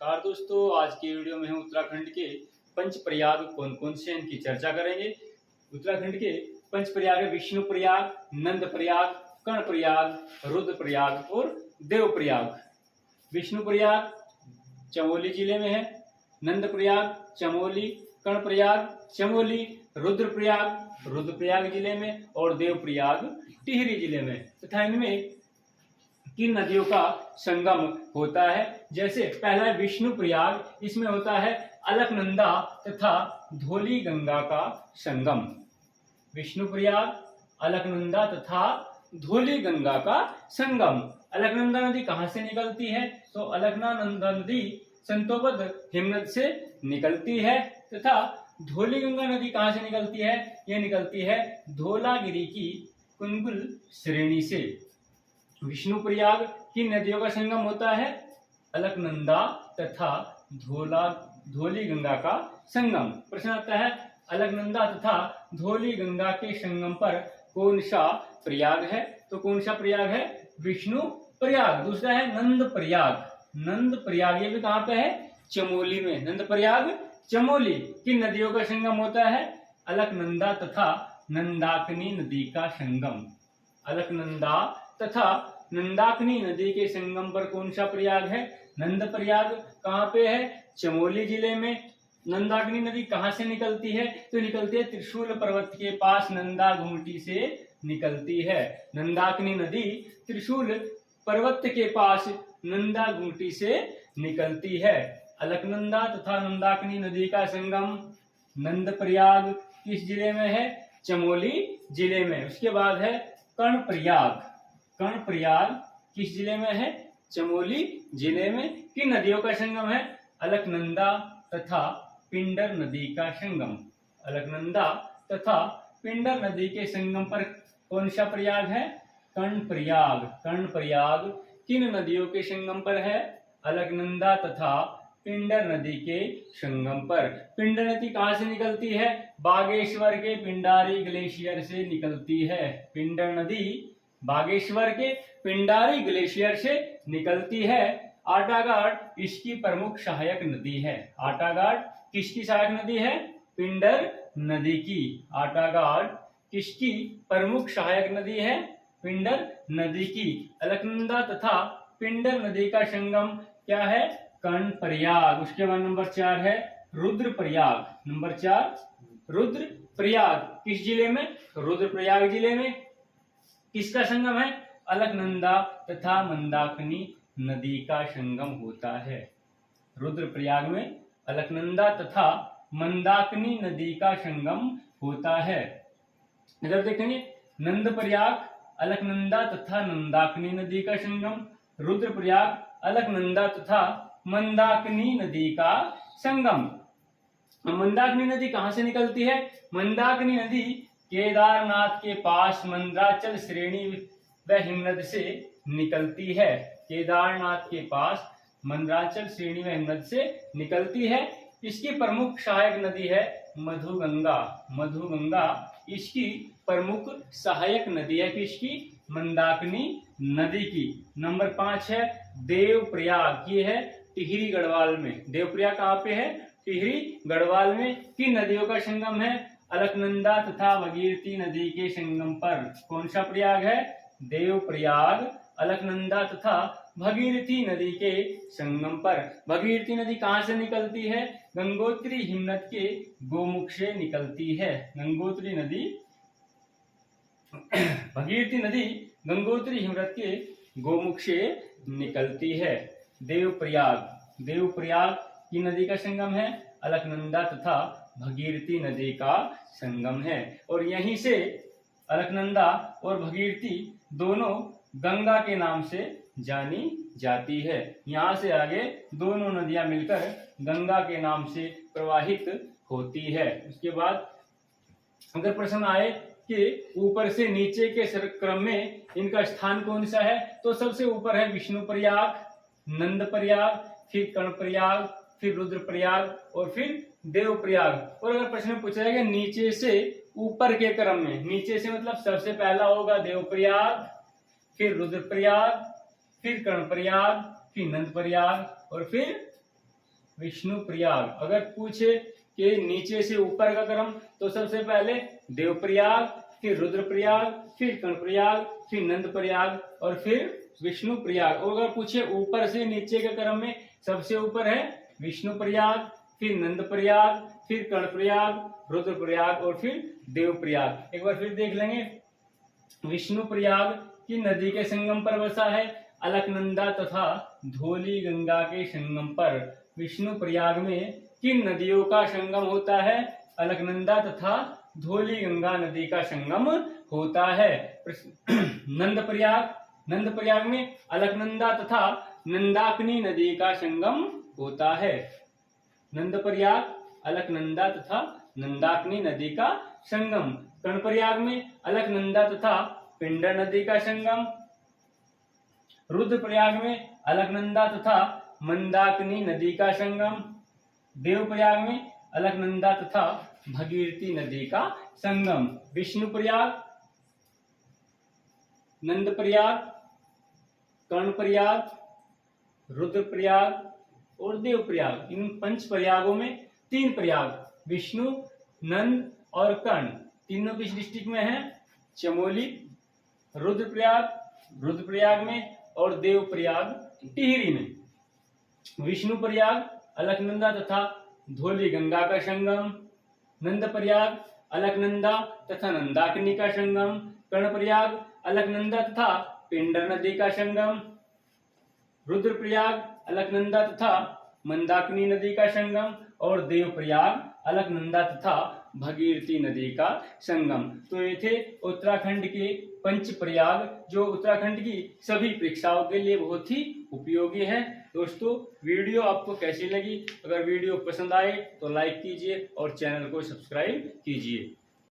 नमस्कार दोस्तों, आज की वीडियो में हम उत्तराखंड के पंच प्रयाग कौन कौन से हैं इनकी चर्चा करेंगे। उत्तराखंड के पंच प्रयाग है विष्णु प्रयाग, नंद प्रयाग, कर्ण प्रयाग, रुद्र प्रयाग और देव प्रयाग। विष्णु प्रयाग चमोली जिले में है, नंद प्रयाग चमोली, कर्ण प्रयाग चमोली, रुद्रप्रयाग जिले में और देव प्रयाग टिहरी जिले में तथा इनमें किन नदियों का संगम होता है। जैसे पहला है विष्णु प्रयाग, इसमें होता है अलकनंदा तथा धौली गंगा का संगम। विष्णु प्रयाग, अलकनंदा तथा धौली गंगा का संगम। अलकनंदा नदी कहाँ से निकलती है? तो अलकनंदा नदी संतोबद्ध हिमनद से निकलती है तथा धौली गंगा नदी कहाँ से निकलती है? यह निकलती है धौलागिरी की कुंगुल श्रेणी से। विष्णु प्रयाग की नदियों का संगम होता है अलकनंदा तथा धौली गंगा का संगम। प्रश्न आता है अलकनंदा तथा धौली गंगा के संगम पर कौन सा प्रयाग है? तो कौन सा प्रयाग है? विष्णु प्रयाग। दूसरा है नंद प्रयाग। नंद प्रयाग ये भी कहाँ पे है? चमोली में। नंद प्रयाग चमोली की नदियों का संगम होता है अलकनंदा तथा नंदाकिनी नदी का संगम। अलकनंदा तथा नंदाकिनी नदी के संगम पर कौन सा प्रयाग है? नंद प्रयाग। कहाँ पे है? चमोली जिले में। नंदाकिनी नदी कहाँ से निकलती है? तो निकलती है त्रिशूल पर्वत के पास नंदा घूंटी से निकलती है। नंदाकिनी नदी त्रिशूल पर्वत के पास नंदा घूंटी से निकलती है। अलकनंदा तथा नंदाकिनी नदी का संगम नंद प्रयाग किस जिले में है? चमोली जिले में। उसके बाद है कर्ण प्रयाग। कर्ण प्रयाग किस जिले में है? चमोली जिले में। किन नदियों का संगम है? अलकनंदा तथा पिंडर नदी का संगम। अलकनंदा तथा पिंडर नदी के संगम पर कौन सा प्रयाग है? कर्ण प्रयाग। कर्ण प्रयाग किन नदियों के संगम पर है? अलकनंदा तथा पिंडर नदी के संगम पर। पिंडर नदी कहाँ से निकलती है? बागेश्वर के पिंडारी ग्लेशियर से निकलती है। पिंडर नदी बागेश्वर के पिंडारी ग्लेशियर से निकलती है। आटाघाट इसकी प्रमुख सहायक नदी है। आटाघाट किसकी सहायक नदी है? पिंडर नदी की। आटाघाट किसकी प्रमुख सहायक नदी है? पिंडर नदी की। अलकनंदा तथा पिंडर नदी का संगम क्या है? कर्ण प्रयाग। उसके बाद नंबर 4 है रुद्र प्रयाग। नंबर 4 रुद्र प्रयाग किस जिले में? रुद्रप्रयाग जिले में। किसका संगम है? अलकनंदा तथा मंदाकिनी नदी का संगम होता है। रुद्रप्रयाग में अलकनंदा तथा मंदाकिनी नदी का संगम होता है। इधर देखेंगे नंद प्रयाग, अलकनंदा तथा नंदाकिनी नदी का संगम। रुद्रप्रयाग अलकनंदा तथा मंदाकिनी नदी का संगम। मंदाकिनी नदी कहाँ से निकलती है? मंदाकिनी नदी केदारनाथ के पास मंदराचल श्रेणी व हिमनद से निकलती है। केदारनाथ के पास मंदराचल श्रेणी व हिमनद से निकलती है। इसकी प्रमुख सहायक नदी है मधुगंगा। मधुगंगा इसकी प्रमुख सहायक नदी है किसकी? मंदाकिनी नदी की। नंबर 5 है देव प्रयाग। ये है टिहरी गढ़वाल में। देव प्रयाग कहाँ पे है? टिहरी गढ़वाल में। किन नदियों का संगम है? अलकनंदा तथा भगीरथी नदी के संगम पर। कौन सा प्रयाग है? देव प्रयाग अलकनंदा तथा भगीरथी नदी के संगम पर। भगीरथी नदी कहाँ से निकलती है? गंगोत्री हिमनद के गोमुख से निकलती है। गंगोत्री नदी भगीरथी नदी गंगोत्री हिमनद के गोमुख से निकलती है। देव प्रयाग की नदी का संगम है अलकनंदा तथा भगीरथी नदी का संगम है। और यहीं से अलकनंदा और भगीरथी दोनों गंगा के नाम से जानी जाती है। यहाँ से आगे दोनों नदियां मिलकर गंगा के नाम से प्रवाहित होती है। उसके बाद अगर प्रश्न आए कि ऊपर से नीचे के क्रम में इनका स्थान कौन सा है? तो सबसे ऊपर है विष्णु प्रयाग, नंद प्रयाग, फिर कर्ण प्रयाग, फिर रुद्र प्रयाग और फिर देव प्रयाग। और अगर प्रश्न पूछा जाएगा नीचे से ऊपर के क्रम में, नीचे से मतलब सबसे पहला होगा देव प्रयाग, फिर रुद्र प्रयाग, फिर कर्ण प्रयाग, फिर नंद प्रयाग और फिर विष्णु प्रयाग। अगर पूछे कि नीचे से ऊपर का क्रम, तो सबसे पहले देवप्रयाग, फिर रुद्रप्रयाग, फिर कर्णप्रयाग, फिर नंदप्रयाग और फिर विष्णु प्रयाग। और अगर पूछे ऊपर से नीचे के क्रम में, सबसे ऊपर है विष्णु प्रयाग, फिर नंदप्रयाग, फिर कर्णप्रयाग, रुद्रप्रयाग और फिर देवप्रयाग। एक बार फिर देख लेंगे। विष्णु प्रयाग की नदी के संगम पर बसा है, अलकनंदा तथा धौली गंगा के संगम पर। विष्णु प्रयाग में किन नदियों का संगम होता है? अलकनंदा तथा धौली गंगा नदी का संगम होता है। नंदप्रयाग में अलकनंदा तथा नंदाकिनी नदी का संगम होता है। नंदप्रयाग, अलकनंदा तथा नंदाकिनी नदी का संगम। कर्णप्रयाग में अलकनंदा तथा पिंडर नदी का संगम। रुद्रप्रयाग में अलकनंदा तथा मंदाकिनी नदी का संगम। देवप्रयाग में अलकनंदा तथा भगीरथी नदी का संगम। विष्णुप्रयाग, नंदप्रयाग, कर्णप्रयाग, रुद्रप्रयाग और देवप्रयाग, इन पंच प्रयागों में 3 प्रयाग विष्णु, नंद और कर्ण तीनों किस डिस्ट्रिक्ट में है? चमोली। रुद्रप्रयाग में और देवप्रयाग टिहरी में। विष्णु प्रयाग, अलकनंदा तथा धौली गंगा का संगम। नंदप्रयाग, अलकनंदा तथा नंदाकिनी का संगम। कर्णप्रयाग, अलकनंदा तथा पिंडर नदी का संगम। रुद्रप्रयाग, अलकनंदा तथा मंदाकिनी नदी का संगम। और देवप्रयाग, अलकनंदा तथा भगीरथी नदी का संगम। तो ये थे उत्तराखंड के पंच प्रयाग, जो उत्तराखंड की सभी परीक्षाओं के लिए बहुत ही उपयोगी है। दोस्तों, वीडियो आपको कैसी लगी? अगर वीडियो पसंद आए तो लाइक कीजिए और चैनल को सब्सक्राइब कीजिए।